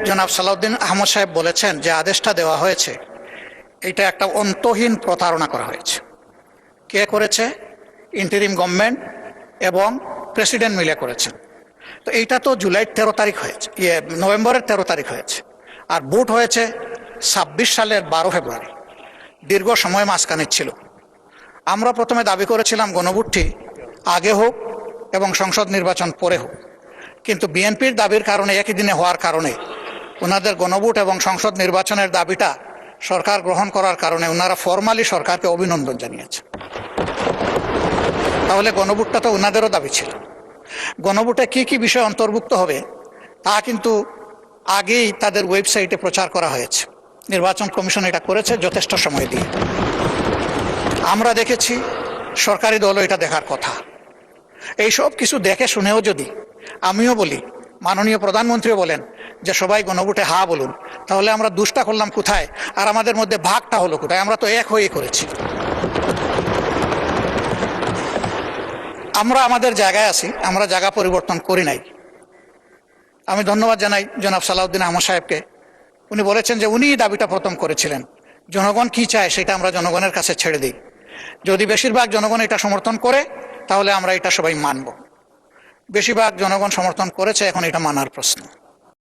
জনাব সালাউদ্দিন আহমদ সাহেব বলেছেন যে আদেশটা দেওয়া হয়েছে, এটা একটা অন্তহীন প্রতারণা করা হয়েছে। কে করেছে? ইন্টারিম গভর্নমেন্ট এবং প্রেসিডেন্ট মিলে করেছেন। তো এইটা তো জুলাই 13 তারিখ হয়েছে, নভেম্বরের 13 তারিখ হয়েছে, আর ভোট হয়েছে 26 সালের 12 ফেব্রুয়ারি। দীর্ঘ সময় মাঝখানে ছিল। আমরা প্রথমে দাবি করেছিলাম গণভোটটি আগে হোক এবং সংসদ নির্বাচন পরে হোক, কিন্তু বিএনপির দাবির কারণে, একই দিনে হওয়ার কারণে, ওনাদের গণভোট এবং সংসদ নির্বাচনের দাবিটা সরকার গ্রহণ করার কারণে ওনারা ফরমালি সরকারকে অভিনন্দন জানিয়েছে। তাহলে গণভোটটা তো ওনাদেরও দাবি ছিল। গণভোটে কি কি বিষয় অন্তর্ভুক্ত হবে তা কিন্তু আগেই তাদের ওয়েবসাইটে প্রচার করা হয়েছে। নির্বাচন কমিশন এটা করেছে যথেষ্ট সময় দিয়ে। আমরা দেখেছি, সরকারি দলও এটা দেখার কথা। এই সব কিছু দেখে শুনেও যদি আমিও বলি, মাননীয় প্রধানমন্ত্রীও বলেন যে সবাই গণভোটে হা বলুন, তাহলে আমরা দুষ্টা করলাম কোথায়, আর আমাদের মধ্যে ভাগটা হলো কোথায়? আমরা তো এক হয়ে করেছি। আমরা আমাদের জায়গায় আছি, আমরা জায়গা পরিবর্তন করি নাই। আমি ধন্যবাদ জানাই জনাব সালাউদ্দিন আহমদ সাহেবকে। উনি বলেছেন যে উনি দাবিটা প্রথম করেছিলেন। জনগণ কি চায় সেটা আমরা জনগণের কাছে ছেড়ে দিই। যদি বেশিরভাগ জনগণ এটা সমর্থন করে তাহলে আমরা এটা সবাই মানব। বেশিরভাগ জনগণ সমর্থন করেছে, এখন এটা মানার প্রশ্ন।